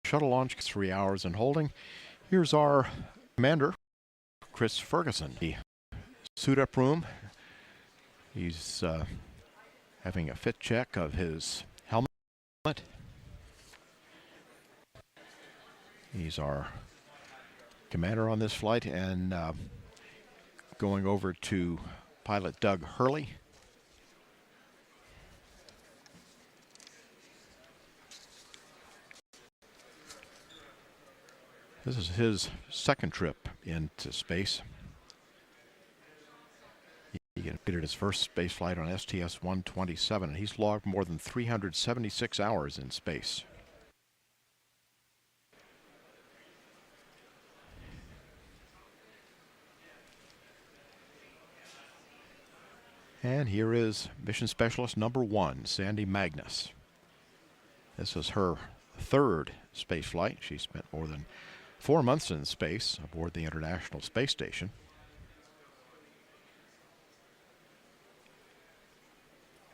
shuttle launch, 3 hours in holding. Here's our commander, Chris Ferguson. The suit-up room. He's having a fit check of his helmet. He's our commander on this flight, and going over to pilot Doug Hurley. This is his second trip into space. He completed his first space flight on STS-127, and he's logged more than 376 hours in space. And here is Mission Specialist number 1, Sandy Magnus. This is her third space flight. She spent more than 4 months in space aboard the International Space Station.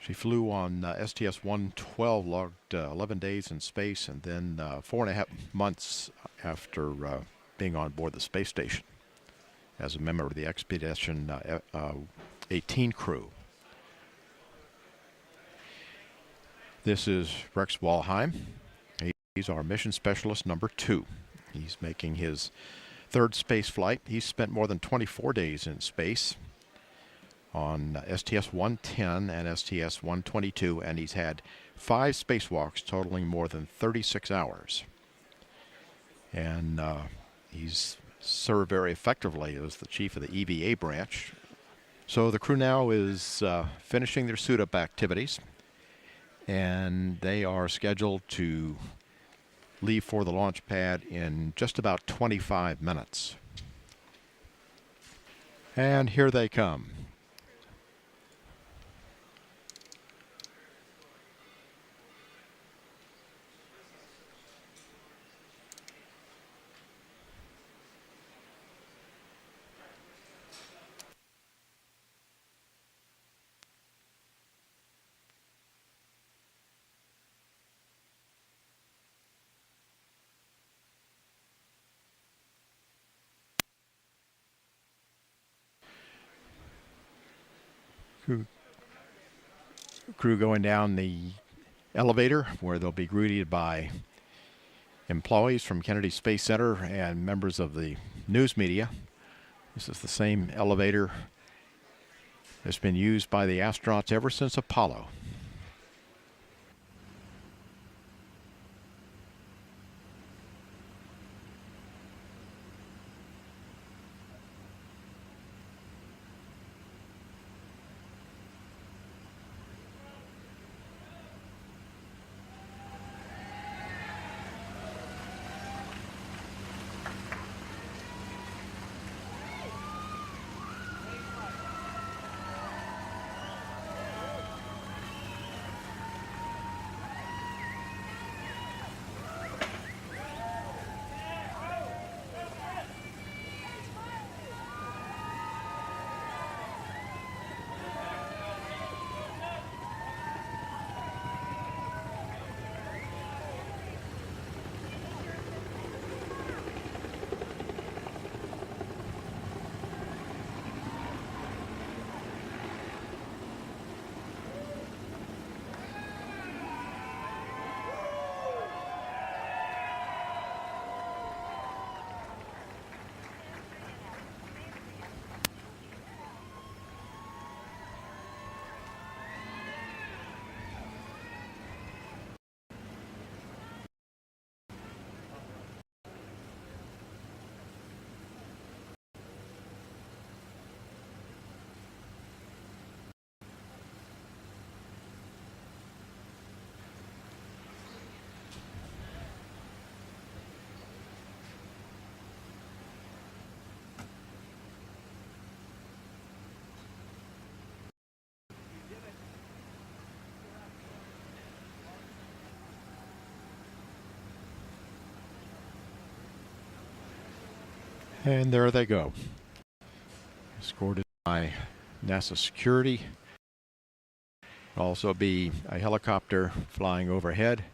She flew on STS-112, logged 11 days in space, and then 4.5 months after being on board the space station as a member of the Expedition 18 crew. This is Rex Walheim. He's our Mission Specialist number 2. He's making his third space flight. He's spent more than 24 days in space on STS-110 and STS-122, and he's had 5 spacewalks totaling more than 36 hours. And he's served very effectively as the chief of the EVA branch. So the crew now is finishing their suit-up activities, and they are scheduled to leave for the launch pad in just about 25 minutes. And here they come. Crew going down the elevator, where they'll be greeted by employees from Kennedy Space Center and members of the news media. This is the same elevator that's been used by the astronauts ever since Apollo. And there they go, escorted by NASA security. There'll also be a helicopter flying overhead.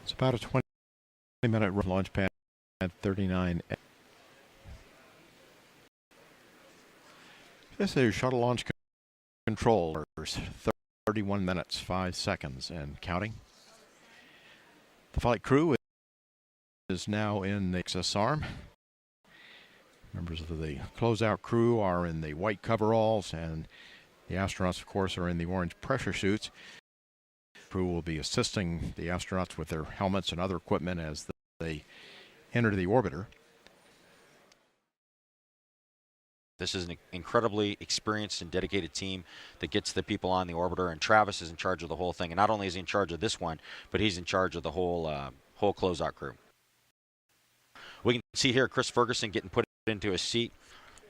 It's about a 20-minute launch pad at 39. This is shuttle launch controllers. 31 minutes, 5 seconds, and counting. The flight crew is now in the access arm. Members of the closeout crew are in the white coveralls, and the astronauts, of course, are in the orange pressure suits. The crew will be assisting the astronauts with their helmets and other equipment as they enter the orbiter. This is an incredibly experienced and dedicated team that gets the people on the orbiter, and Travis is in charge of the whole thing. And not only is he in charge of this one, but he's in charge of the whole closeout crew. We can see here Chris Ferguson getting put into his seat,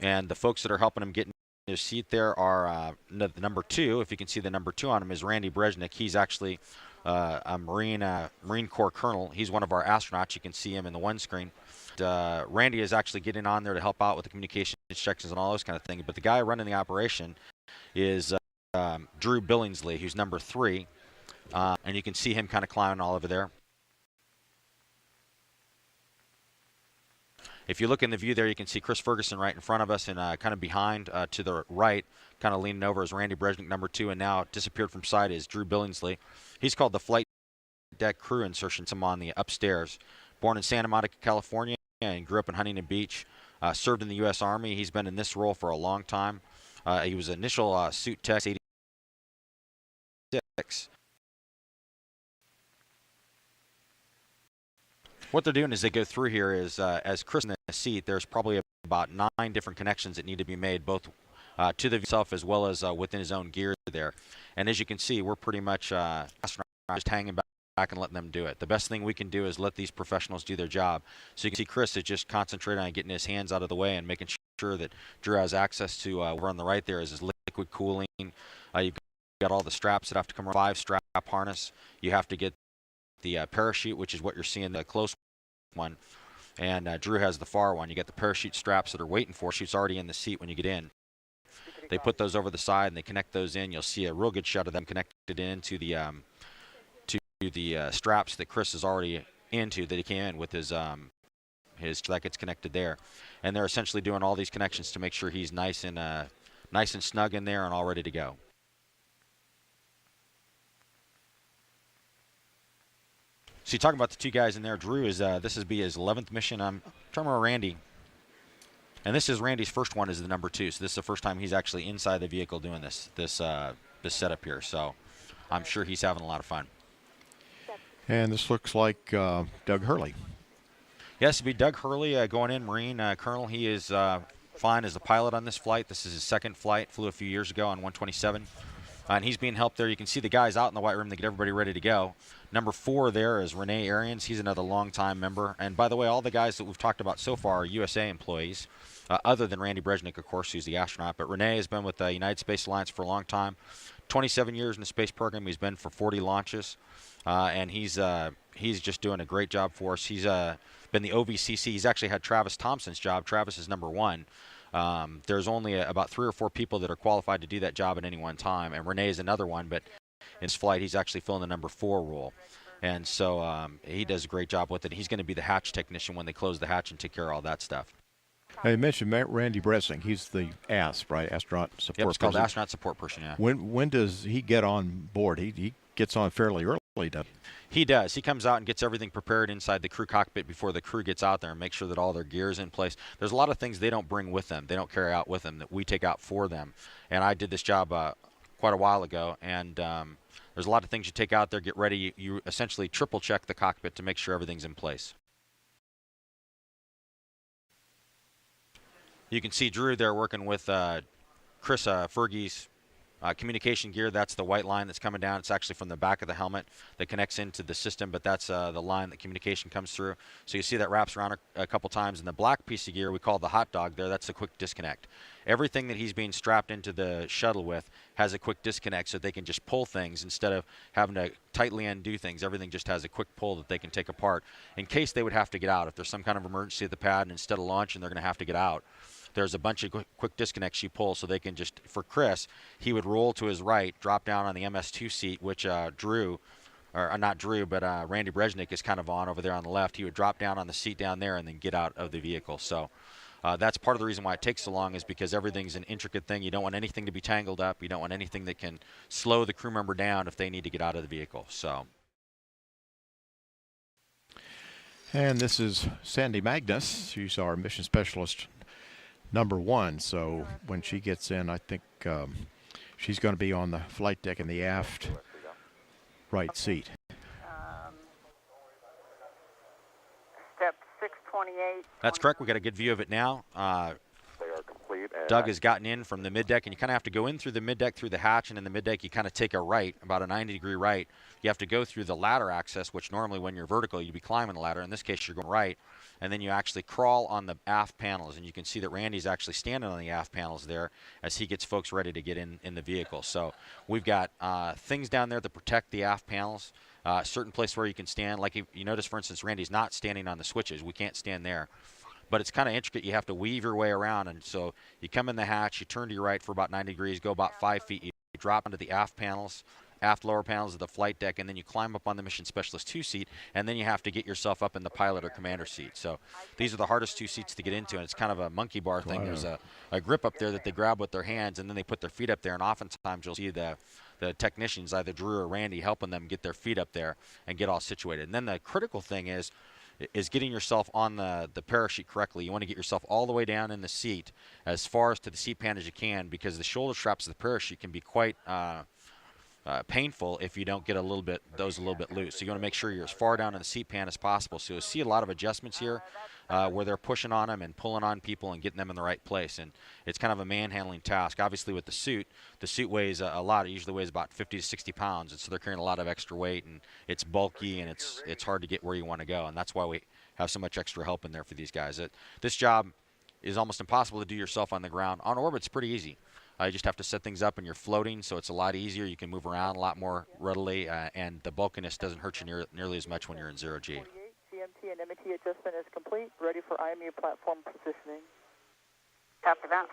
and the folks that are helping him get into his seat there are the number 2. If you can see the number 2 on him is Randy Brezhnik. He's actually a Marine Corps colonel. He's one of our astronauts. You can see him in the one screen. Randy is actually getting on there to help out with the communication instructions and all those kind of things. But the guy running the operation is Drew Billingsley, who's number 3. And you can see him kind of climbing all over there. If you look in the view there, you can see Chris Ferguson right in front of us, and kind of behind to the right, kind of leaning over, is Randy Brezhnik, number 2, and now disappeared from sight is Drew Billingsley. He's called the flight deck crew insertion. Some on the upstairs. Born in Santa Monica, California, and grew up in Huntington Beach. Served in the U.S. Army. He's been in this role for a long time. He was initial suit tech 86. What they're doing as they go through here is, as Chris in the seat, there's probably about 9 different connections that need to be made, both to the himself as well as within his own gear there. And as you can see, we're pretty much astronauts just hanging back and letting them do it. The best thing we can do is let these professionals do their job. So you can see Chris is just concentrating on getting his hands out of the way and making sure that Drew has access to, over on the right there is his liquid cooling. You've got all the straps that have to come around, 5-strap harness. You have to get the parachute, which is what you're seeing, the close one. And Drew has the far one. You get the parachute straps that are waiting for. She's already in the seat when you get in. They put those over the side and they connect those in. You'll see a real good shot of them connected into the straps that Chris is already into, that he came in with his that gets connected there. And they're essentially doing all these connections to make sure he's nice and snug in there and all ready to go. So you talk about the 2 guys in there. Drew is this is be his 11th mission. I'm trying to remember Randy. And this is Randy's first one as the number 2. So this is the first time he's actually inside the vehicle doing this setup here. So I'm sure he's having a lot of fun. And this looks like Doug Hurley. Yes, it'd be Doug Hurley going in, Marine Colonel. He is flying as a pilot on this flight. This is his 2nd flight. Flew a few years ago on 127. And he's being helped there. You can see the guys out in the white room. They get everybody ready to go. Number 4 there is Renee Arians. He's another longtime member. And by the way, all the guys that we've talked about so far are USA employees, other than Randy Brezhnik, of course, who's the astronaut. But Renee has been with the United Space Alliance for a long time. 27 years in the space program. He's been for 40 launches. And he's just doing a great job for us. He's been the OVCC. He's actually had Travis Thompson's job. Travis is number 1. There's only about 3 or 4 people that are qualified to do that job at any one time, and Renee is another one, but in his flight he's actually filling the number 4 role. And so he does a great job with it. He's going to be the hatch technician when they close the hatch and take care of all that stuff. Now you mentioned Randy Brezhnik. He's the ASP, right? Astronaut Support Person. Yep, it's called Astronaut Support Person, yeah. When does he get on board? He gets on fairly early, doesn't he? He does. He comes out and gets everything prepared inside the crew cockpit before the crew gets out there and makes sure that all their gear is in place. There's a lot of things they don't bring with them. They don't carry out with them that we take out for them. And I did this job quite a while ago, and there's a lot of things you take out there, get ready. You essentially triple check the cockpit to make sure everything's in place. You can see Drew there working with Chris Fergie's communication gear. That's the white line that's coming down. It's actually from the back of the helmet that connects into the system, but that's the line that communication comes through. So you see that wraps around a couple times. And the black piece of gear we call the hot dog there, that's the quick disconnect. Everything that he's being strapped into the shuttle with has a quick disconnect, so they can just pull things instead of having to tightly undo things. Everything just has a quick pull that they can take apart in case they would have to get out. If there's some kind of emergency at the pad and instead of launching they're going to have to get out, there's a bunch of quick disconnects you pull, so they can just, for Chris, he would roll to his right, drop down on the MS2 seat, which Drew or not Drew, but Randy Breznik is kind of on over there on the left. He would drop down on the seat down there and then get out of the vehicle. So that's part of the reason why it takes so long, is because everything's an intricate thing. You don't want anything to be tangled up. You don't want anything that can slow the crew member down if they need to get out of the vehicle. So. And this is Sandy Magnus. She's our mission specialist number 1. So when she gets in, I think she's going to be on the flight deck in the aft right seat. Step 628. That's correct. We got a good view of it now. They are complete. Doug has gotten in from the middeck, and you kind of have to go in through the middeck through the hatch, and in the middeck you kind of take a right, about a 90-degree right. You have to go through the ladder access, which normally when you're vertical you'd be climbing the ladder. In this case you're going right, and then you actually crawl on the aft panels, and you can see that Randy's actually standing on the aft panels there as he gets folks ready to get in the vehicle. So we've got things down there that protect the aft panels. Certain place where you can stand, like you notice, for instance, Randy's not standing on the switches. We can't stand there. But it's kind of intricate. You have to weave your way around, and so you come in the hatch, you turn to your right for about 90 degrees, go about 5 feet, you drop into the aft panels, aft lower panels of the flight deck, and then you climb up on the Mission Specialist 2 seat, and then you have to get yourself up in the pilot or commander seat. So these are the hardest 2 seats to get into, and it's kind of a monkey bar thing. There's a grip up there that they grab with their hands, and then they put their feet up there, and oftentimes you'll see the technicians, either Drew or Randy, helping them get their feet up there and get all situated. And then the critical thing is getting yourself on the parachute correctly. You want to get yourself all the way down in the seat as far as to the seat pan as you can, because the shoulder straps of the parachute can be quite painful if you don't get those a little bit loose. So you want to make sure you're as far down in the seat pan as possible. So you'll see a lot of adjustments here where they're pushing on them and pulling on people and getting them in the right place. And it's kind of a manhandling task. Obviously with the suit weighs a lot. It usually weighs about 50 to 60 pounds, and so they're carrying a lot of extra weight, and it's bulky, and it's hard to get where you want to go. And that's why we have so much extra help in there for these guys. This job is almost impossible to do yourself on the ground. On orbit, it's pretty easy. You just have to set things up, and you're floating, so it's a lot easier. You can move around a lot more readily, and the bulkiness doesn't hurt you nearly as much when you're in 0G. CMT and MT adjustment is complete. Ready for IMU platform positioning. Copy that.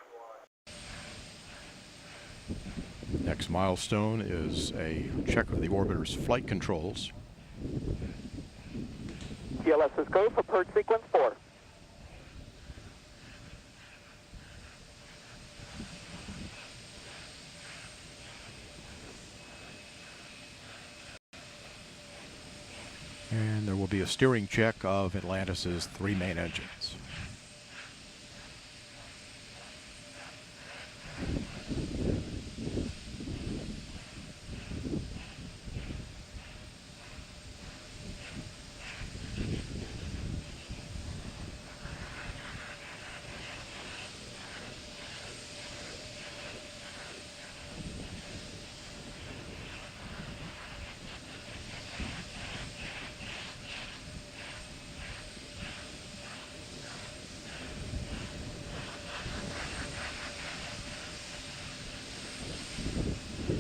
Next milestone is a check of the orbiter's flight controls. TLS is go for purge sequence 4. And there will be a steering check of Atlantis's 3 main engines.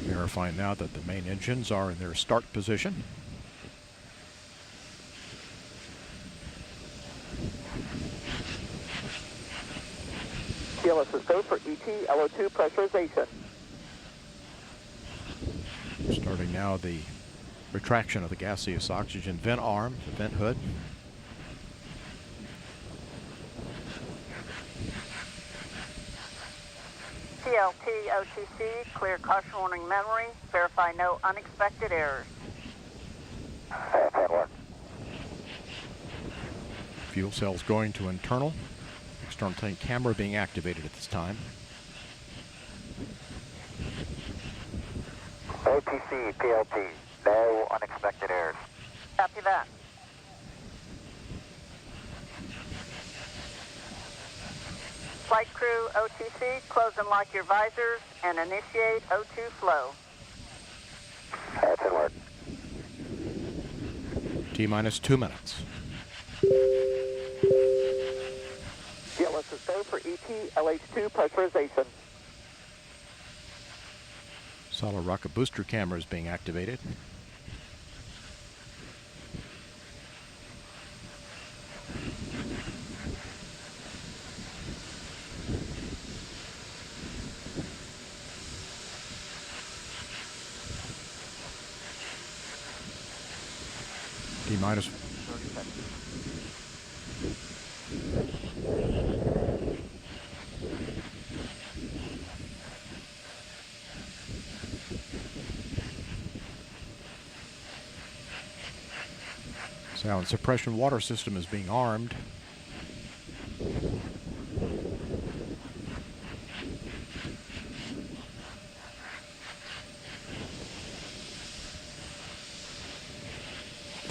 Verifying now that the main engines are in their start position. TLS is go for ET LO2 pressurization. Starting now the retraction of the gaseous oxygen vent arm, the vent hood. TLT OTC, clear caution warning memory. Verify no unexpected errors. Fuel cells going to internal. External tank camera being activated at this time. OTC, PLT, no unexpected errors. Copy that. Flight crew OTC, close and lock your visors and initiate O2 flow. That's in work. T-minus 2 minutes. TLS is go for ET LH2 pressurization. Solid rocket booster camera is being activated. minus 30 seconds. sound suppression water system is being armed.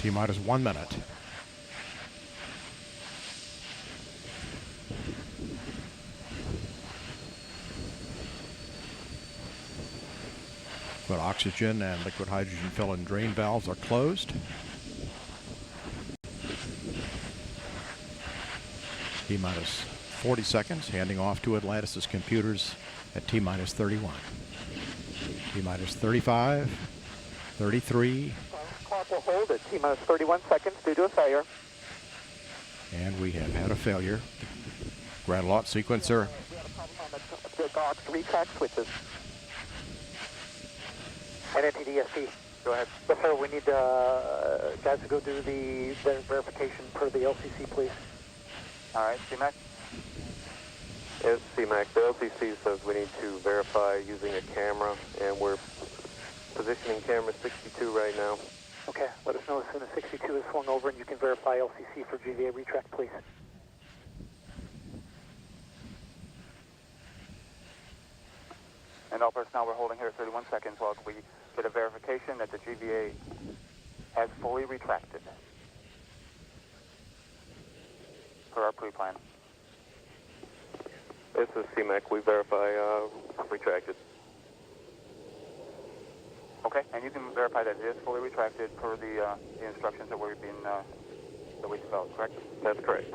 T minus 1 minute. But oxygen and liquid hydrogen fill and drain valves are closed. T minus 40 seconds, handing off to Atlantis' computers at T minus 31. T minus 35, 33, Clock will hold at T minus 31 seconds due to a failure. and we have had a failure. Grand launch sequencer We had a problem on the GOX retract switches. NNTDSP. Go ahead. Yes, sir. We need guys to go do the verification per the LCC, please. All right, CMAC? Yes, CMAC. The LCC says we need to verify using a camera, and we're positioning camera 62 right now. Okay. Let us know as soon as 62 is swung over and you can verify LCC for GVA retract, please. And all personnel, we're holding here 31 seconds while we get a verification that the GVA has fully retracted per our pre-plan. This is CMAC. We verify retracted. Okay, and you can verify that it is fully retracted per the instructions that we developed, correct? That's correct.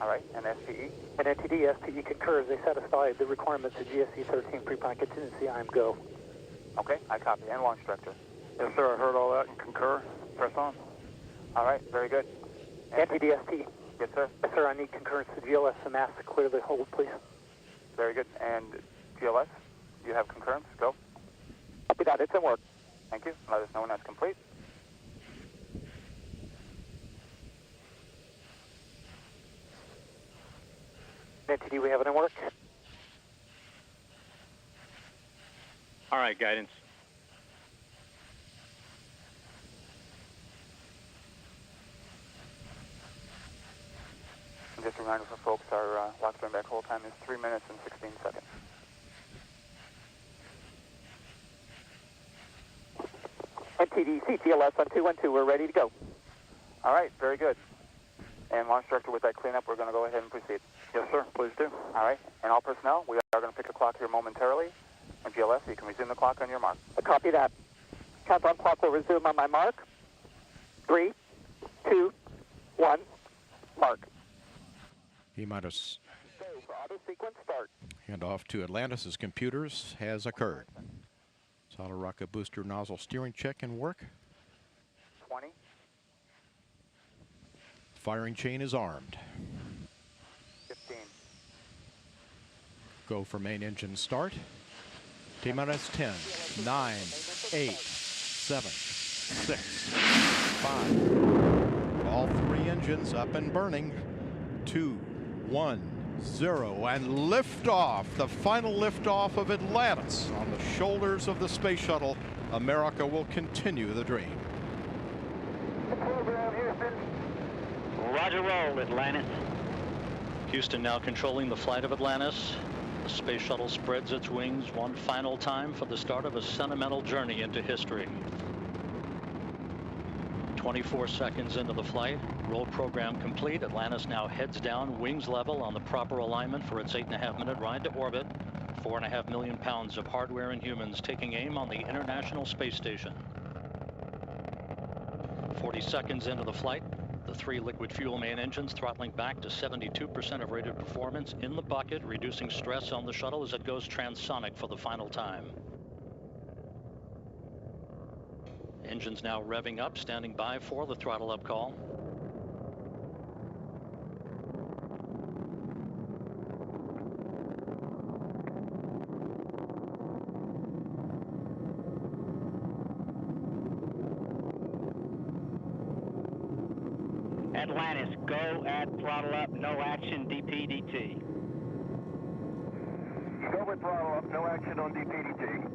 All right, and SPE? And NTD, SPE concurs. They satisfy the requirements of GSE 13 pre-plan contingency. I am go. Okay, I copy. And launch director? Yes, sir. I heard all that and concur. Press on. All right, very good. NTD, SPE. Yes, sir. Yes, sir. I need concurrence to GLS and mass to clear the hold, please. Very good. And GLS, you have concurrence? Go. Copy that. It's in work. Thank you. Let us know when that's complete. NTD, we have it in work. All right, guidance. And just a reminder for folks, our lock turn back hold time is 3 minutes and 16 seconds. NTD, CTLS on 212. We're ready to go. All right, very good. And launch director, with that cleanup, we're going to go ahead and proceed. Yes, sir. Please do. All right, and all personnel, we are going to pick a clock here momentarily. And GLS, you can resume the clock on your mark. Copy that. Countdown clock will resume on my mark. 3, 2, 1, mark. T minus Go for auto sequence start. handoff to Atlantis' computers has occurred. Solid rocket booster nozzle steering check and work. 20. Firing chain is armed. 15. Go for main engine start. T minus 10, 9, 8, 7, 6, 5. All three engines up and burning. 2, 1, 0, and liftoff. The final liftoff of Atlantis on the shoulders of the space shuttle. America will continue the dream. Roger roll, Atlantis. Houston now controlling the flight of Atlantis. The space shuttle spreads its wings one final time for the start of a sentimental journey into history. 24 seconds into the flight, roll program complete. Atlantis now heads down, wings level on the proper alignment for its 8.5-minute ride to orbit. 4.5 million pounds of hardware and humans taking aim on the International Space Station. 40 seconds into the flight, the 3 liquid fuel main engines throttling back to 72% of rated performance in the bucket, reducing stress on the shuttle as it goes transonic for the final time. Engines now revving up, standing by for the throttle up call. Atlantis, go at throttle up, no action, DPDT. Go with throttle up, no action on DPDT.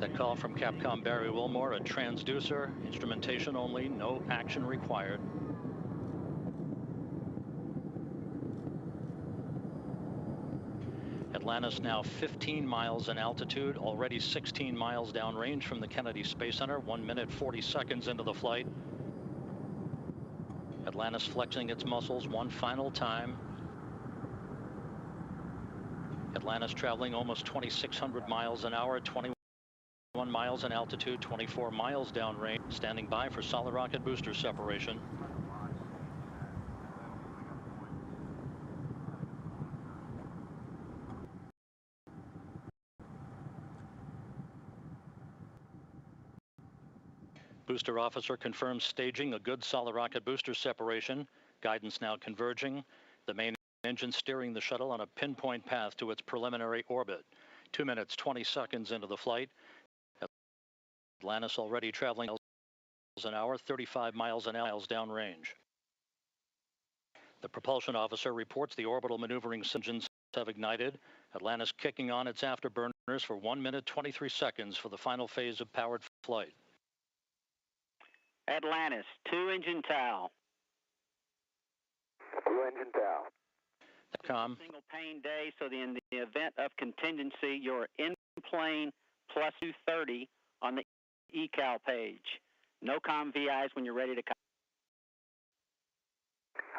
That call from Capcom Barry Wilmore, a transducer, instrumentation only, no action required. Atlantis now 15 miles in altitude, already 16 miles downrange from the Kennedy Space Center, 1 minute 40 seconds into the flight. Atlantis flexing its muscles one final time. Atlantis traveling almost 2,600 miles an hour, 21 miles in altitude, 24 miles downrange, standing by for solid rocket booster separation. Booster officer confirms staging a good solid rocket booster separation. Guidance now converging. The main engine steering the shuttle on a pinpoint path to its preliminary orbit. 2 minutes, 20 seconds into the flight. Atlantis already traveling miles an hour, 35 miles an hour downrange. The propulsion officer reports the orbital maneuvering engines have ignited. Atlantis kicking on its afterburners for 1 minute, 23 seconds for the final phase of powered flight. Atlantis, 2-engine TOW. 2-engine TOW. Com. Single pane day, so in the event of contingency, you're in plane plus 230 on the ECAL page. No com VIs when you're ready to come.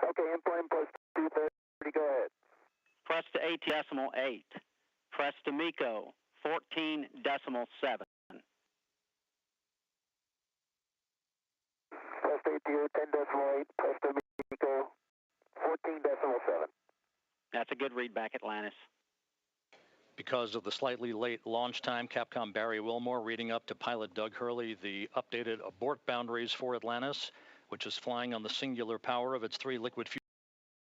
Okay, in plane plus 230, go ahead. Press to AT-8. Press to MECO, 14.7. Press to ATO, 10.8. Press to MECO, 14.7. That's a good readback, Atlantis. Because of the slightly late launch time, Capcom Barry Wilmore reading up to pilot Doug Hurley the updated abort boundaries for Atlantis, which is flying on the singular power of its 3 liquid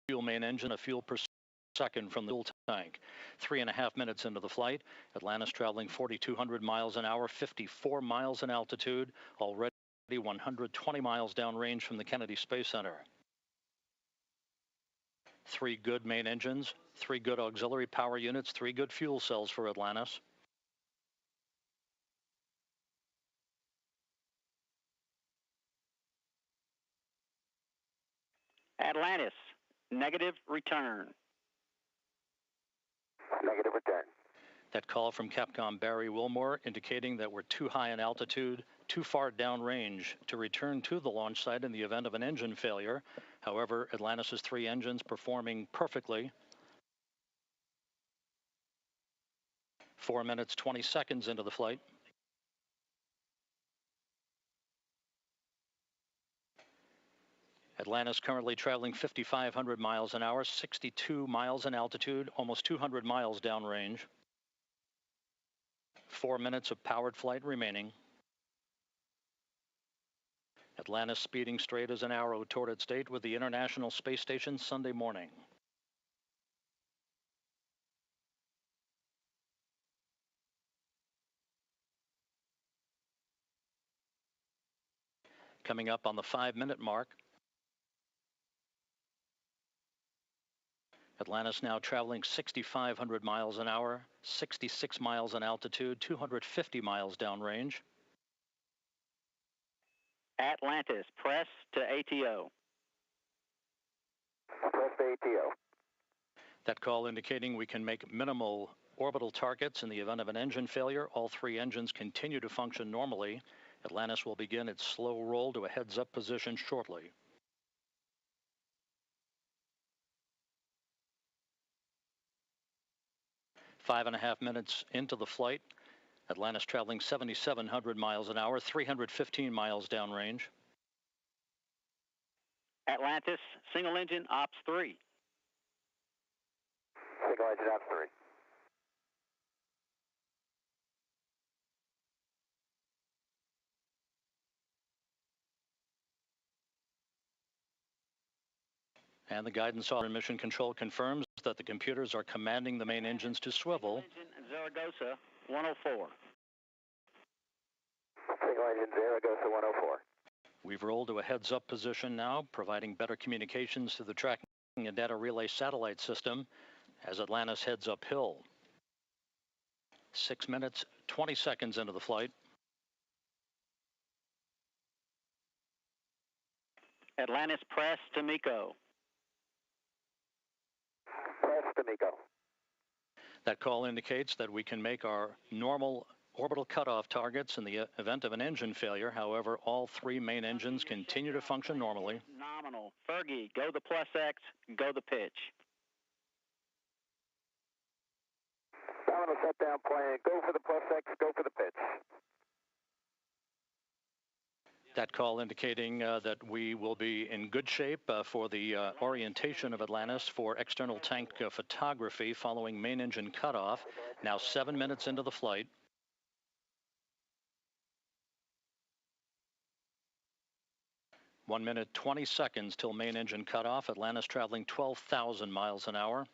fuel main engine, a fuel per second from the fuel tank. 3.5 minutes into the flight, Atlantis traveling 4,200 miles an hour, 54 miles in altitude, already 120 miles downrange from the Kennedy Space Center. 3 good main engines, 3 good auxiliary power units, 3 good fuel cells for Atlantis. Atlantis, negative return. Negative return. That call from Capcom Barry Wilmore indicating that we're too high in altitude, too far downrange to return to the launch site in the event of an engine failure. However, Atlantis' 3 engines performing perfectly. 4 minutes, 20 seconds into the flight. Atlantis currently traveling 5,500 miles an hour, 62 miles in altitude, almost 200 miles downrange. 4 minutes of powered flight remaining. Atlantis speeding straight as an arrow toward its date with the International Space Station Sunday morning. Coming up on the 5-minute mark. Atlantis now traveling 6,500 miles an hour, 66 miles in altitude, 250 miles downrange. Atlantis, press to ATO. Press to ATO. That call indicating we can make minimal orbital targets in the event of an engine failure. All 3 engines continue to function normally. Atlantis will begin its slow roll to a heads-up position shortly. 5.5 minutes into the flight. Atlantis traveling 7,700 miles an hour, 315 miles downrange. Atlantis, single engine, ops 3. Single engine, ops 3. And the guidance officer mission control confirms that the computers are commanding the main engines to swivel. Engine Zaragoza, 104. Single engine Zaragoza 104. We've rolled to a heads-up position now, providing better communications to the tracking and data relay satellite system as Atlantis heads uphill. 6 minutes, 20 seconds into the flight. Atlantis press to MECO. Press to MECO. That call indicates that we can make our normal orbital cutoff targets in the event of an engine failure. However, all 3 main engines continue to function normally. Nominal. Fergie, go the plus X, go the pitch. Nominal shutdown plan. Go for the plus X, go for the pitch. That call indicating that we will be in good shape for the orientation of Atlantis for external tank photography following main engine cutoff. Now 7 minutes into the flight. One minute, 20 seconds till main engine cutoff. Atlantis traveling 12,000 miles an hour.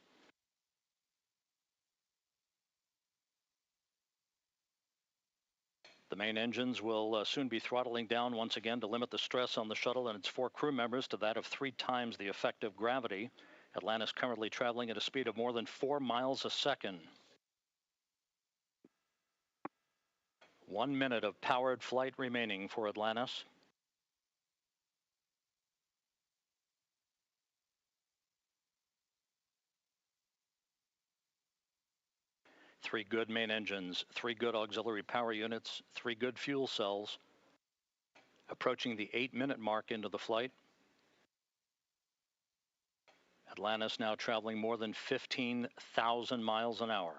The main engines will soon be throttling down once again to limit the stress on the shuttle and its 4 crew members to that of 3 times the effective gravity. Atlantis currently traveling at a speed of more than 4 miles a second. 1 minute of powered flight remaining for Atlantis. Three good main engines, 3 good auxiliary power units, 3 good fuel cells. Approaching the 8-minute mark into the flight. Atlantis now traveling more than 15,000 miles an hour.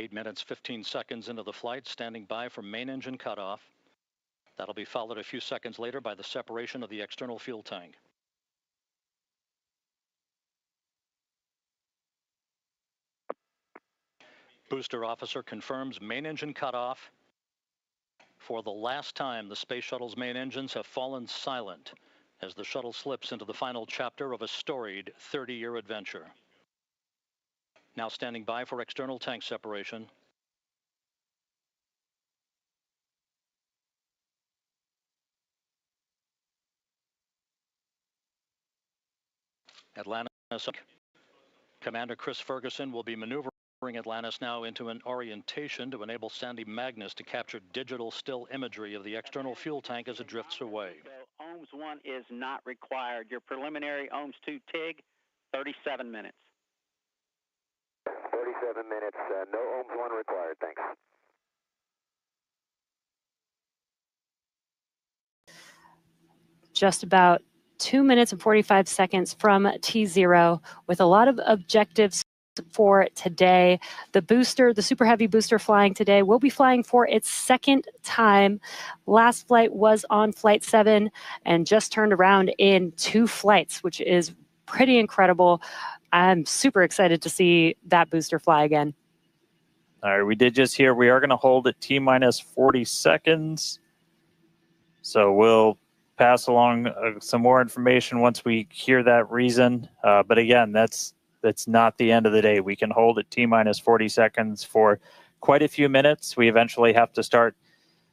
Eight minutes, 15 seconds into the flight, standing by for main engine cutoff. That'll be followed a few seconds later by the separation of the external fuel tank. Booster officer confirms main engine cutoff. For the last time, the space shuttle's main engines have fallen silent as the shuttle slips into the final chapter of a storied 30-year adventure. Now standing by for external tank separation. Atlantis. Commander Chris Ferguson will be maneuvering Atlantis now into an orientation to enable Sandy Magnus to capture digital still imagery of the external fuel tank as it drifts away. So OMS 1 is not required. Your preliminary OMS 2 TIG, 37 minutes. 37 minutes, no OMS 1 required, thanks. Just about 2 minutes and 45 seconds from T0 with a lot of objectives for today. The booster, the Super Heavy booster flying today, will be flying for its 2nd time. Last flight was on Flight 7 and just turned around in 2 flights, which is pretty incredible. I'm super excited to see that booster fly again. All right, we did just hear we are going to hold at T-minus 40 seconds. So we'll pass along some more information once we hear that reason. But again, that's not the end of the day. We can hold at T-minus 40 seconds for quite a few minutes. We eventually have to start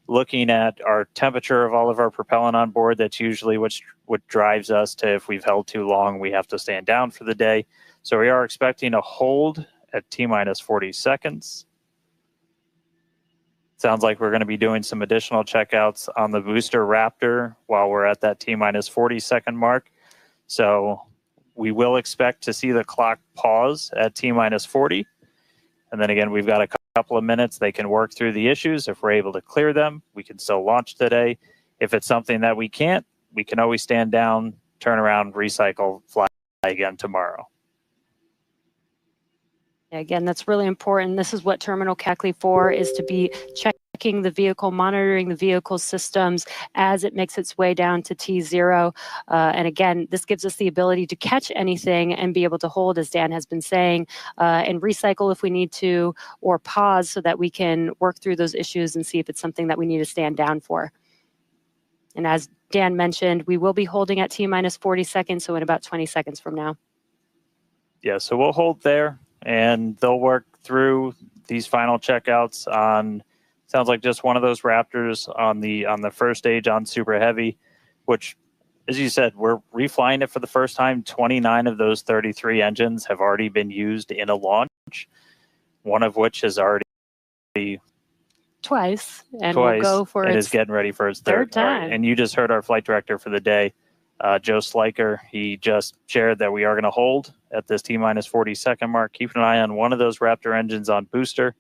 looking at our temperature of all of our propellant on board. That's usually what drives us to, if we've held too long, we have to stand down for the day. So we are expecting a hold at T-minus 40 seconds. Sounds like we're going to be doing some additional checkouts on the booster Raptor while we're at that T-minus 40 second mark. So we will expect to see the clock pause at T-minus 40. And then again, we've got a couple of minutes. They can work through the issues. If we're able to clear them, we can still launch today. If it's something that we can't, we can always stand down, turn around, recycle, fly again tomorrow. Again, that's really important. This is what Terminal Keckley 4 is to be checking the vehicle, monitoring the vehicle systems as it makes its way down to T0. And again, this gives us the ability to catch anything and be able to hold, as Dan has been saying, and recycle if we need to, or pause so that we can work through those issues and see if it's something that we need to stand down for. And as Dan mentioned, we will be holding at T minus 40 seconds, so in about 20 seconds from now. Yeah, so we'll hold there, and they'll work through these final checkouts on, sounds like just one of those Raptors on the first stage on Super Heavy, which, as you said, we're reflying it for the first time. 29 of those 33 engines have already been used in a launch, one of which has already Twice, and twice, we'll go for and its is getting ready for its third All right, time. and you just heard our flight director for the day, Joe Sliker. He just shared that we are going to hold at this T minus 40 second mark. Keep an eye on one of those Raptor engines on booster.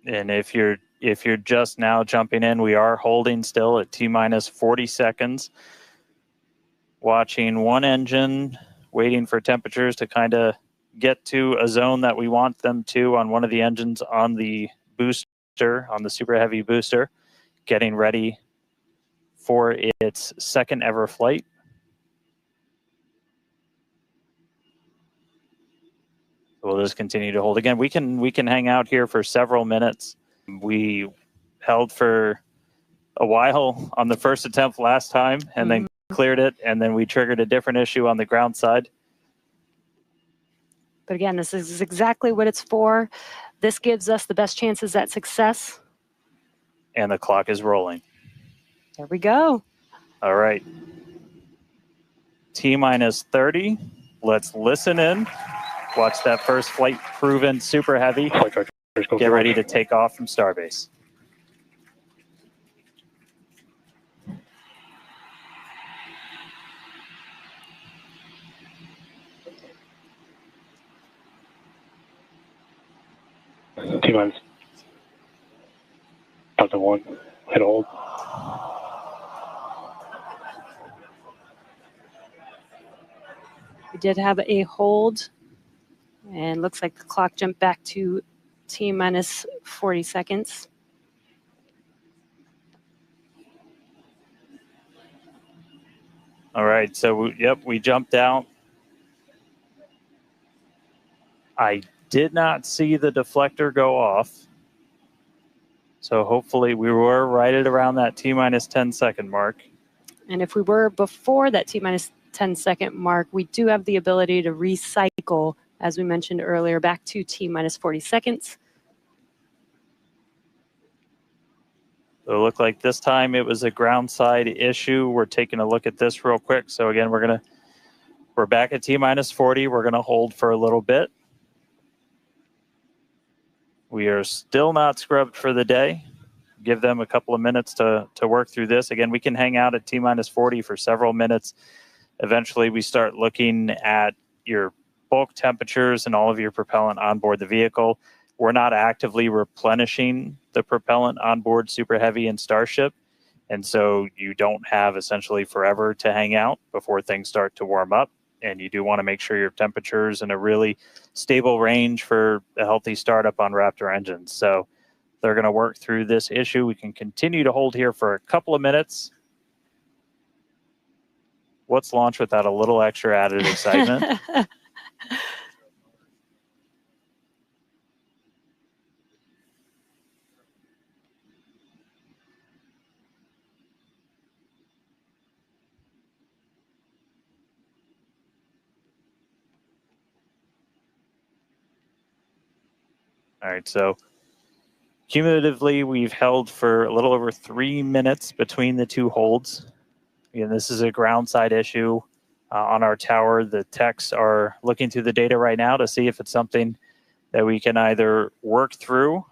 And if you're just now jumping in, we are holding still at T minus 40 seconds. Watching one engine, waiting for temperatures to kind of get to a zone that we want them to on one of the engines on the booster, on the Super Heavy booster, getting ready for its second ever flight. We'll just continue to hold. Again, we can hang out here for several minutes. We held for a while on the first attempt last time, and then cleared it, and then we triggered a different issue on the ground side. But again, this is exactly what it's for. This gives us the best chances at success. And the clock is rolling. There we go. All right. T minus 30. Let's listen in. Watch that first flight proven Super Heavy. Get ready to take off from Starbase. T minus. Delta 1. Hit hold. We did have a hold, and looks like the clock jumped back to T minus 40 seconds. All right, so we jumped out. I did not see the deflector go off. So hopefully we were right at around that T minus 10 second mark. And if we were before that T minus 10 second mark, we do have the ability to recycle, as we mentioned earlier, back to T minus 40 seconds. So it looked like this time it was a ground side issue. We're taking a look at this real quick. So again, we're back at T minus 40. We're gonna hold for a little bit. We are still not scrubbed for the day. Give them a couple of minutes to work through this. Again, we can hang out at T minus 40 for several minutes. Eventually, we start looking at your bulk temperatures and all of your propellant on board the vehicle. We're not actively replenishing the propellant on board Super Heavy and Starship. And so you don't have essentially forever to hang out before things start to warm up. And you do want to make sure your temperature's in a really stable range for a healthy startup on Raptor engines. So they're going to work through this issue. We can continue to hold here for a couple of minutes. What's launch without a little extra added excitement? All right, so cumulatively, we've held for a little over 3 minutes between the two holds. Again, this is a ground side issue on our tower. The techs are looking through the data right now to see if it's something that we can either work through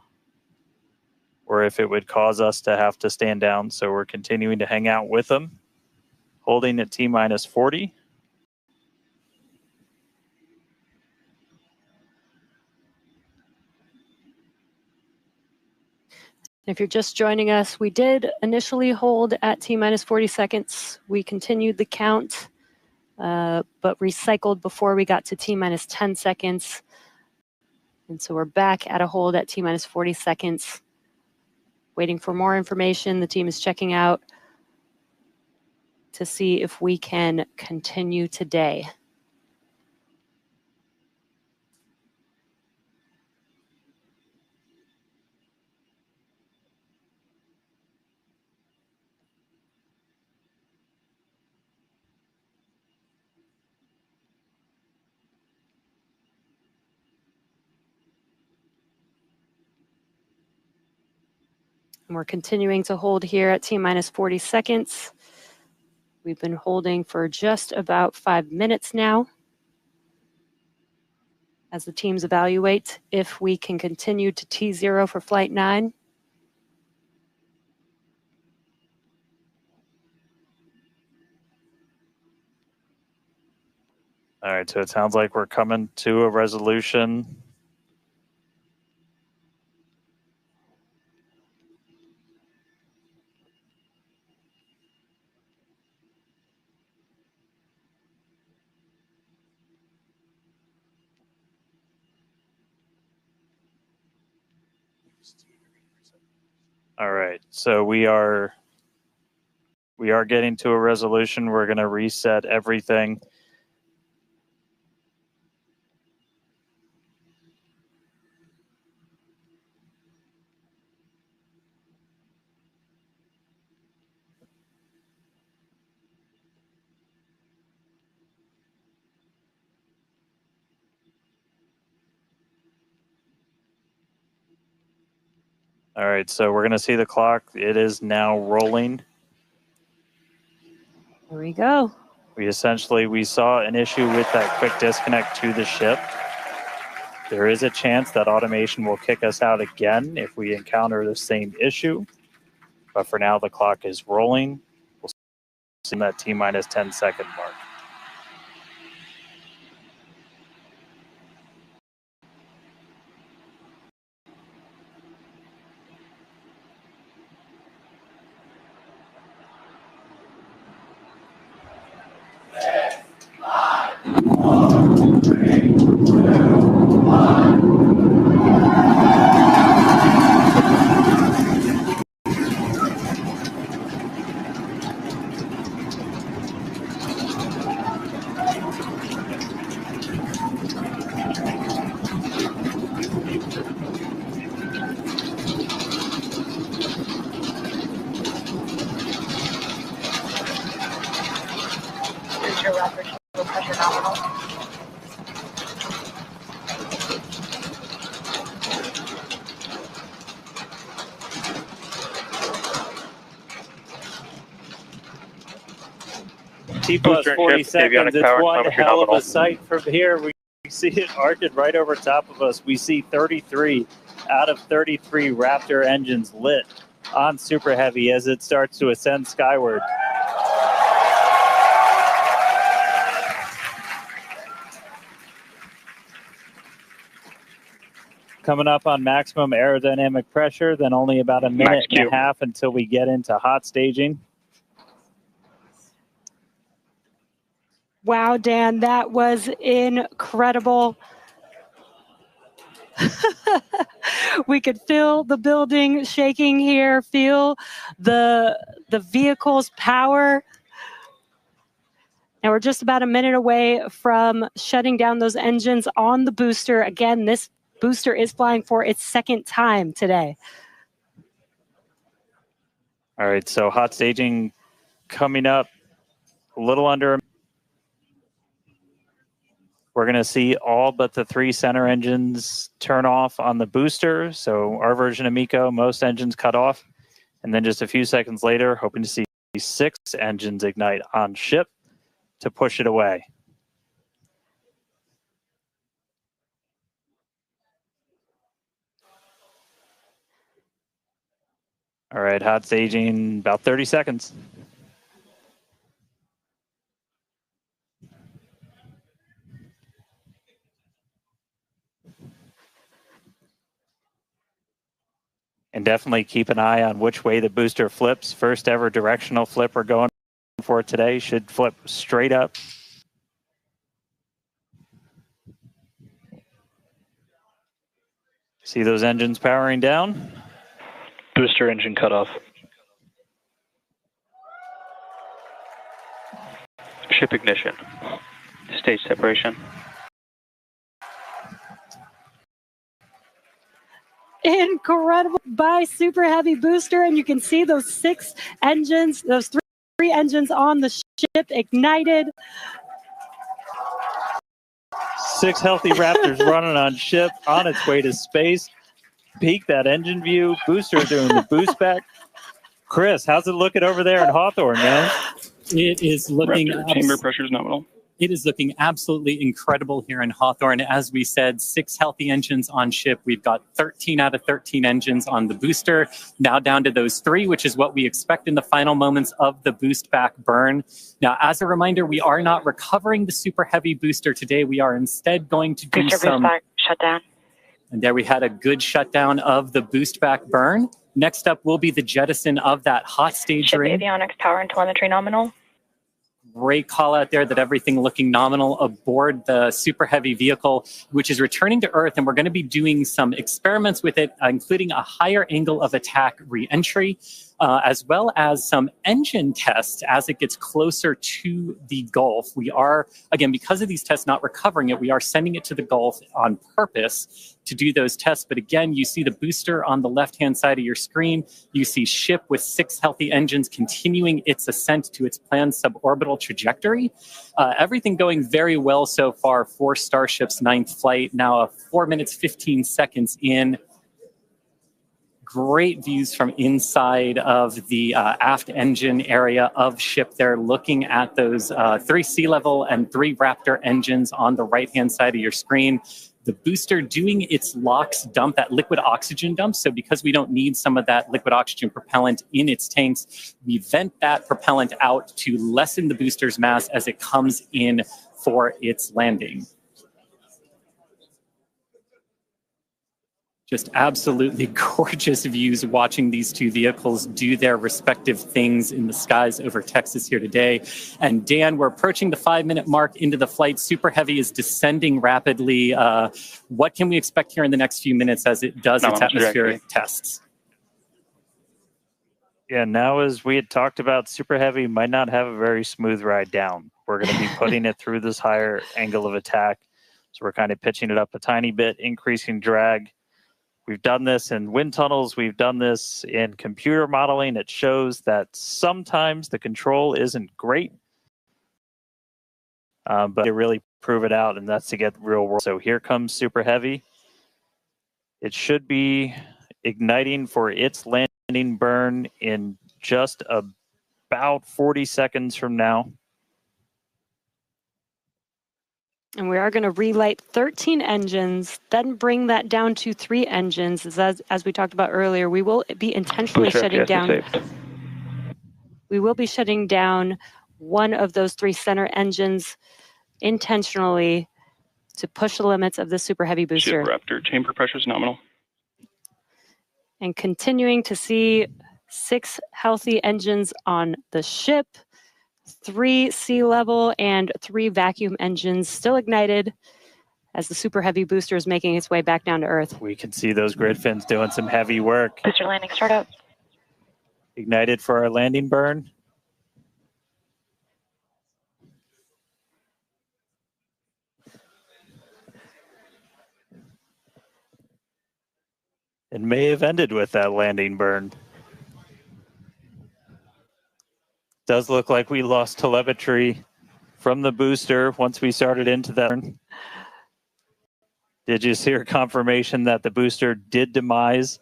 or if it would cause us to have to stand down. So we're continuing to hang out with them, holding at T minus 40. If you're just joining us, we did initially hold at T minus 40 seconds. We continued the count but recycled before we got to T-minus 10 seconds. And so we're back at a hold at T-minus 40 seconds. Waiting for more information. The team is checking out to see if we can continue today. And we're continuing to hold here at T-minus 40 seconds. We've been holding for just about 5 minutes now as the teams evaluate if we can continue to T0 for Flight 9. All right, so it sounds like we're coming to a resolution. All right, so we are getting to a resolution. We're going to reset everything. All right, so we're going to see the clock. It is now rolling. Here we go. We saw an issue with that quick disconnect to the ship. There is a chance that automation will kick us out again if we encounter the same issue. But for now, the clock is rolling. We'll see that T-minus 10 second mark. T plus 40 seconds, it's one hell of a sight from here. We see it arcing right over top of us. We see 33 out of 33 Raptor engines lit on Super Heavy as it starts to ascend skyward. Coming up on maximum aerodynamic pressure, then only about a minute and a half until we get into hot staging. Wow, Dan, that was incredible. We could feel the building shaking here, feel the vehicle's power. Now we're just about a minute away from shutting down those engines on the booster. Again, this booster is flying for its second time today. All right, so hot staging coming up a little under a minute. We're going to see all but the 3 center engines turn off on the booster. So our version of MECO, most engines cut off. And then just a few seconds later, hoping to see 6 engines ignite on ship to push it away. All right, hot staging, about 30 seconds. And definitely keep an eye on which way the booster flips. First ever directional flip we're going for today should flip straight up. See those engines powering down? Booster engine cutoff. Ship ignition. Stage separation. Incredible by Super Heavy Booster, and you can see those 6 engines, those three engines on the ship ignited. 6 healthy Raptors running on ship on its way to space. Peek that engine view. Booster doing the boost back. Chris, how's it looking over there in Hawthorne, man? It is looking chamber pressure is nominal. It is looking absolutely incredible here in Hawthorne. As we said, 6 healthy engines on ship. We've got 13 out of 13 engines on the booster. Now down to those 3, which is what we expect in the final moments of the boost back burn. Now, as a reminder, we are not recovering the Super Heavy booster today. We are instead going to do some... Boost back, shutdown. And there we had a good shutdown of the boost back burn. Next up will be the jettison of that hot stage Ship ring. avionics, power and telemetry nominal. Great call out there that everything looking nominal aboard the Super Heavy vehicle, which is returning to Earth. And we're going to be doing some experiments with it, including a higher angle of attack re-entry, as well as some engine tests as it gets closer to the Gulf. We are, again, because of these tests not recovering it, we are sending it to the Gulf on purpose to do those tests. But again, you see the booster on the left-hand side of your screen. You see ship with 6 healthy engines continuing its ascent to its planned suborbital trajectory. Everything going very well so far for Starship's 9th flight. Now 4 minutes, 15 seconds in. Great views from inside of the aft engine area of ship there, looking at those 3 sea level and 3 Raptor engines on the right-hand side of your screen. The booster doing its LOX dump, that liquid oxygen dump. So because we don't need some of that liquid oxygen propellant in its tanks, we vent that propellant out to lessen the booster's mass as it comes in for its landing. Just absolutely gorgeous views watching these 2 vehicles do their respective things in the skies over Texas here today. And Dan, we're approaching the 5-minute mark into the flight. Super Heavy is descending rapidly. What can we expect here in the next few minutes as it does its atmospheric tests? Yeah, now as we had talked about, Super Heavy might not have a very smooth ride down. We're going to be putting it through this higher angle of attack. So we're kind of pitching it up a tiny bit, increasing drag. We've done this in wind tunnels. We've done this in computer modeling. It shows that sometimes the control isn't great, but they really prove it out, and that's to get real world. So here comes Super Heavy. It should be igniting for its landing burn in just about 40 seconds from now. And we are going to relight 13 engines, then bring that down to 3 engines. As we talked about earlier, we will be intentionally shutting down. We will be shutting down one of those 3 center engines intentionally to push the limits of the Super Heavy booster. Ship Raptor, chamber pressure is nominal. And continuing to see 6 healthy engines on the ship. 3 sea level and 3 vacuum engines still ignited as the Super Heavy booster is making its way back down to Earth. We can see those grid fins doing some heavy work. Booster landing startup. Ignited for our landing burn. It may have ended with that landing burn. Does look like we lost telemetry from the booster once we started into that. Did you hear confirmation that the booster did demise?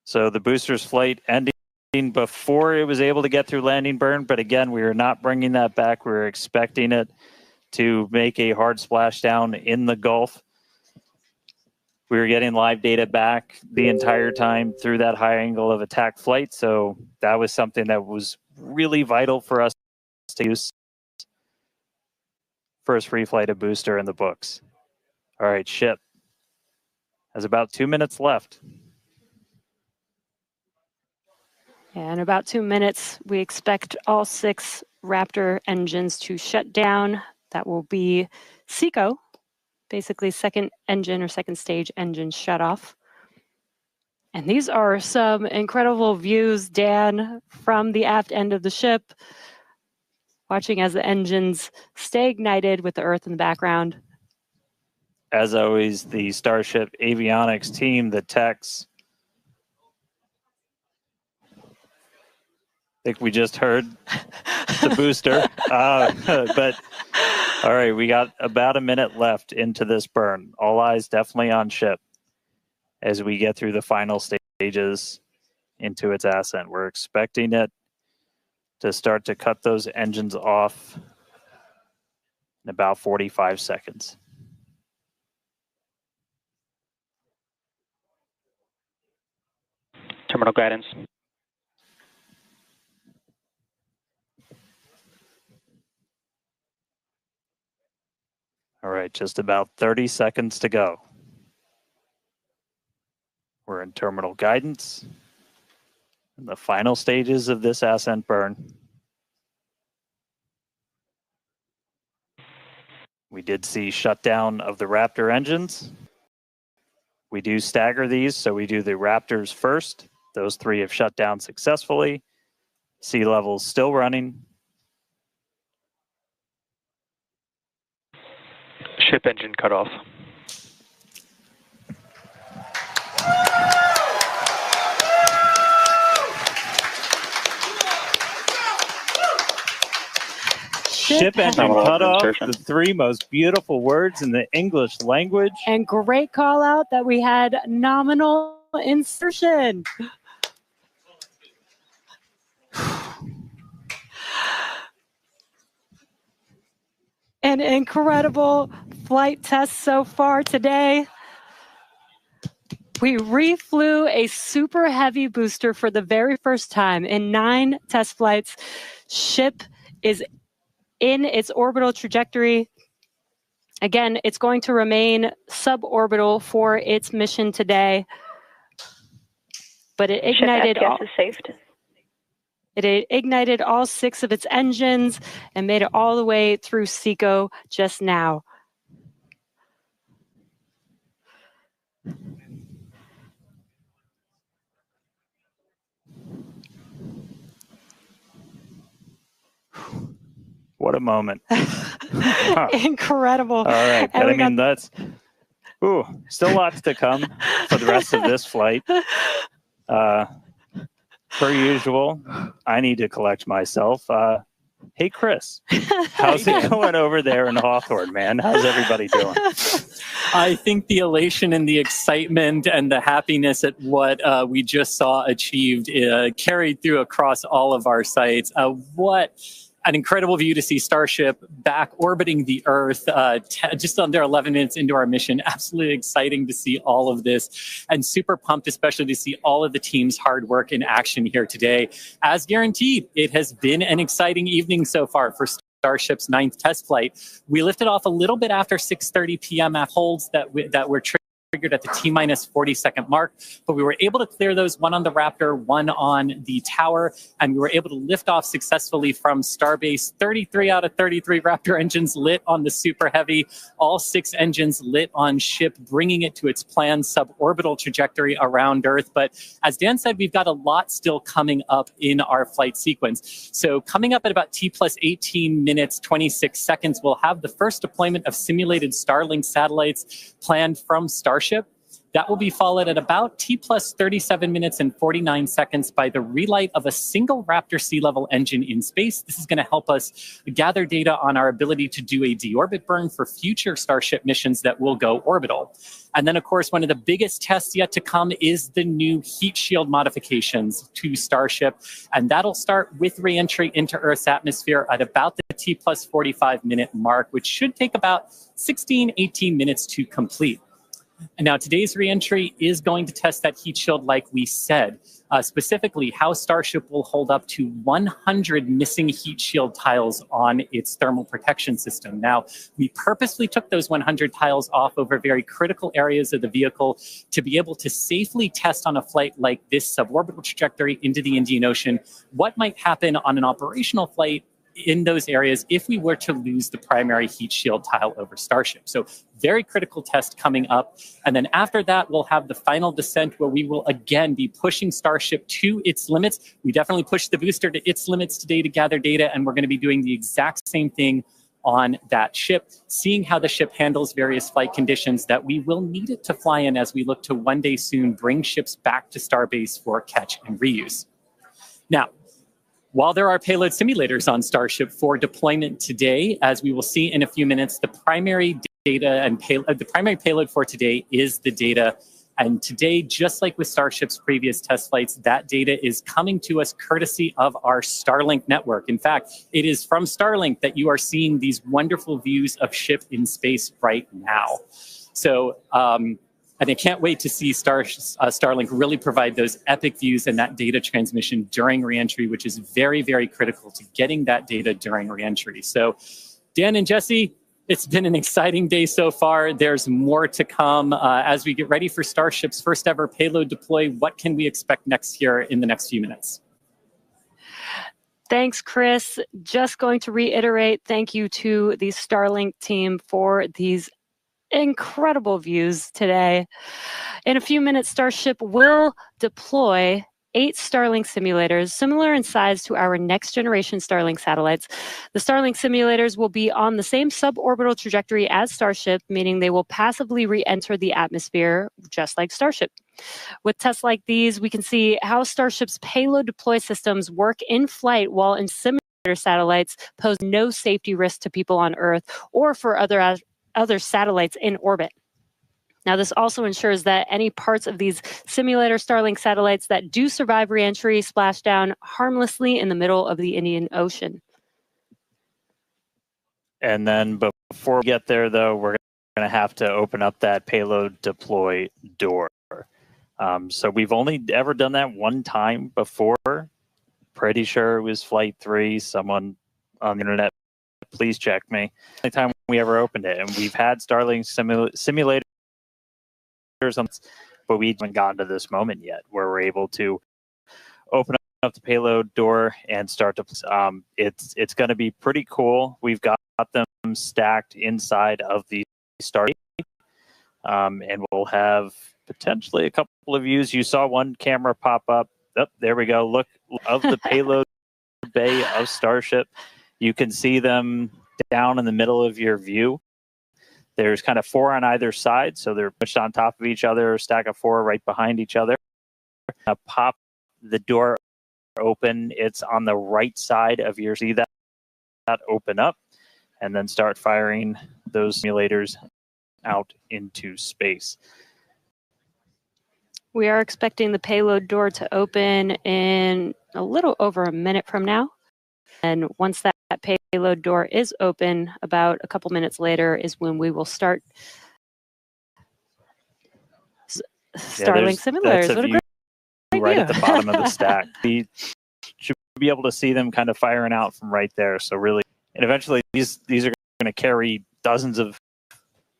So the booster's flight ending before it was able to get through landing burn, but again, we are not bringing that back. We were expecting it to make a hard splashdown in the Gulf. We were getting live data back the entire time through that high angle of attack flight. So that was something that was really vital for us to use. First free flight of booster in the books. All right, ship has about 2 minutes left. In about 2 minutes, we expect all 6 Raptor engines to shut down. That will be SECO basically second engine or second stage engine shut off. And these are some incredible views, Dan, from the aft end of the ship, watching as the engines stay ignited with the Earth in the background. As always, the Starship avionics team, the techs. I think we just heard the booster. But all right, we got about a minute left into this burn. All eyes definitely on ship as we get through the final stages into its ascent. We're expecting it to start to cut those engines off in about 45 seconds. Terminal guidance. All right, just about 30 seconds to go. We're in terminal guidance. In the final stages of this ascent burn. We did see shutdown of the Raptor engines. We do stagger these, so we do the Raptors first. Those 3 have shut down successfully. Sea levels still running. Ship engine cutoff. Ship engine cutoff, the 3 most beautiful words in the English language. And great call out that we had nominal insertion. An incredible flight test so far today. We reflew a super heavy booster for the very first time in 9 test flights. Ship is in its orbital trajectory. Again, it's going to remain suborbital for its mission today. But it ignited It ignited all 6 of its engines and made it all the way through SECO just now. What a moment. Incredible. All right, but I mean, that's still lots to come for the rest of this flight. Per usual, I need to collect myself. Hey, Chris, how's it going over there in Hawthorne, man? How's everybody doing? I think the elation and the excitement and the happiness at what we just saw achieved carried through across all of our sites. What an incredible view to see Starship back orbiting the Earth just under 11 minutes into our mission. Absolutely exciting to see all of this and super pumped, especially to see all of the team's hard work in action here today. As guaranteed, it has been an exciting evening so far for Starship's 9th test flight. We lifted off a little bit after 6:30 p.m. at holds that were triggered at the T-minus 40-second mark, but we were able to clear those, 1 on the Raptor, 1 on the tower, and we were able to lift off successfully from Starbase. 33 out of 33 Raptor engines lit on the Super Heavy, all 6 engines lit on ship, bringing it to its planned suborbital trajectory around Earth. But as Dan said, we've got a lot still coming up in our flight sequence. So coming up at about T plus 18 minutes, 26 seconds, we'll have the first deployment of simulated Starlink satellites planned from Starship. That will be followed at about T plus 37 minutes and 49 seconds by the relight of a single Raptor sea level engine in space. This is going to help us gather data on our ability to do a deorbit burn for future Starship missions that will go orbital. And then, of course, one of the biggest tests yet to come is the new heat shield modifications to Starship. And that'll start with reentry into Earth's atmosphere at about the T plus 45 minute mark, which should take about 16, 18 minutes to complete. And now today's reentry is going to test that heat shield like we said, specifically how Starship will hold up to 100 missing heat shield tiles on its thermal protection system. Now, we purposely took those 100 tiles off over very critical areas of the vehicle to be able to safely test on a flight like this suborbital trajectory into the Indian Ocean what might happen on an operational flight in those areas if we were to lose the primary heat shield tile over Starship. So very critical test coming up. And then after that, we'll have the final descent where we will again be pushing Starship to its limits. We definitely pushed the booster to its limits today to gather data, and we're going to be doing the exact same thing on that ship, seeing how the ship handles various flight conditions that we will need it to fly in as we look to one day soon bring ships back to Starbase for catch and reuse. Now, while there are payload simulators on Starship for deployment today, as we will see in a few minutes, the primary data and the primary payload for today is the data. And today, just like with Starship's previous test flights, that data is coming to us courtesy of our Starlink network. In fact, it is from Starlink that you are seeing these wonderful views of ship in space right now. So, and I can't wait to see Starlink really provide those epic views and that data transmission during reentry, which is very, very critical to getting that data during reentry. So, Dan and Jesse, it's been an exciting day so far. There's more to come as we get ready for Starship's first ever payload deploy. What can we expect next here in the next few minutes? Thanks, Chris. Just going to reiterate, thank you to the Starlink team for these incredible views today. In a few minutes, Starship will deploy 8 Starlink simulators, similar in size to our next generation Starlink satellites. The Starlink simulators will be on the same suborbital trajectory as Starship, meaning they will passively re-enter the atmosphere, just like Starship. With tests like these, we can see how Starship's payload deploy systems work in flight, while in simulator satellites pose no safety risk to people on Earth or for other satellites in orbit. Now, this also ensures that any parts of these simulator Starlink satellites that do survive reentry splash down harmlessly in the middle of the Indian Ocean. And then before we get there, though, we're going to have to open up that payload deploy door. So we've only ever done that one time before. Pretty sure it was Flight 3. Someone on the internet, please check me. The time we ever opened it. And we've had Starlink simulators, but we haven't gotten to this moment yet where we're able to open up the payload door and start to it's going to be pretty cool. We've got them stacked inside of the Stargate, and we'll have potentially a couple of views. You saw one camera pop up. Oh, there we go. Look of the payload bay of Starship. You can see them down in the middle of your view. There's kind of 4 on either side, so they're pushed on top of each other, a stack of 4 right behind each other. Pop the door open. It's on the right side of your, see that open up, and then start firing those simulators out into space. We are expecting the payload door to open in a little over a minute from now. And once that payload door is open, about a couple minutes later is when we will start Starlink simulators. What a great right view. at the bottom of the stack. We should be able to see them kind of firing out from right there. So really, and eventually these are going to carry dozens of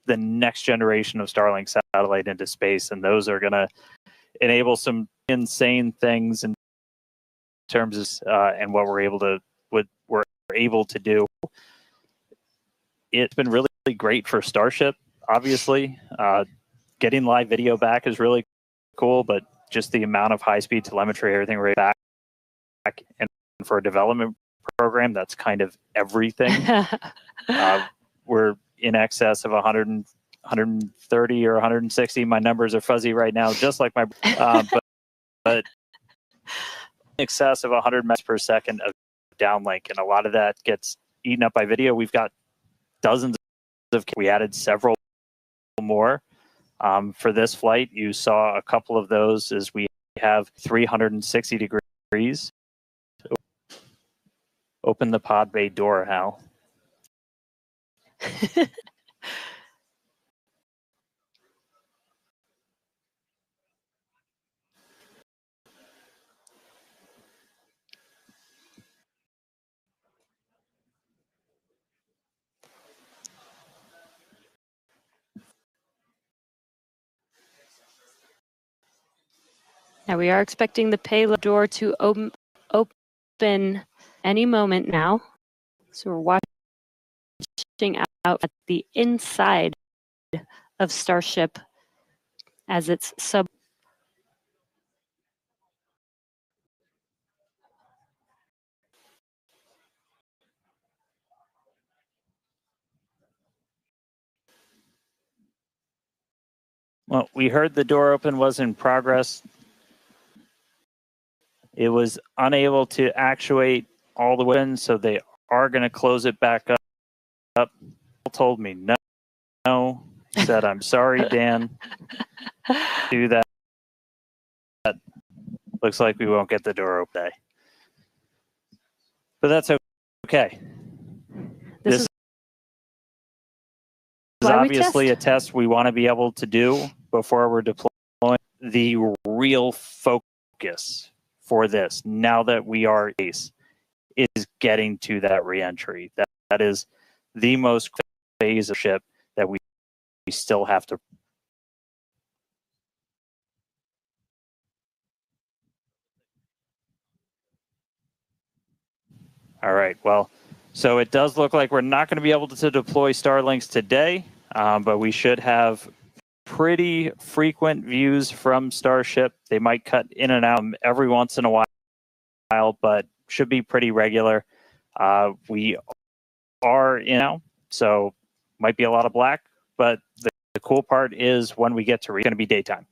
the next generation of Starlink satellite into space, and those are going to enable some insane things in terms of and what we're able to do. It's been really great for Starship, obviously. Getting live video back is really cool, but just the amount of high-speed telemetry, everything right back, and for a development program, that's kind of everything. We're in excess of 130 or 160. My numbers are fuzzy right now, just like my, but in excess of 100 megs per second of downlink, and a lot of that gets eaten up by video. We've got dozens of, we added several more for this flight. You saw a couple of those as we have 360 degrees. Open the pod bay door, Hal. Now we are expecting the payload door to open any moment now. So we're watching out at the inside of Starship as it's sub. Well, we heard the door open was in progress. It was unable to actuate all the way in, so they are going to close it back up. Told me no. Said, I'm sorry, Dan. Do that. Looks like we won't get the door open. But that's okay. This is obviously a test we want to be able to do before we're deploying. The real focus for this, now that we are is getting to that reentry. That is the most phase of ship that we still have to. All right, well, so it does look like we're not going to be able to deploy Starlinks today, but we should have pretty frequent views from Starship. They might cut in and out every once in a while, but should be pretty regular. We are in now, so might be a lot of black, but the cool part is when we get to it's going to be daytime.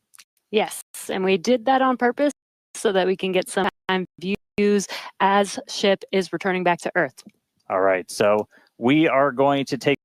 Yes, and we did that on purpose so that we can get some time views as ship is returning back to Earth. All right, so we are going to take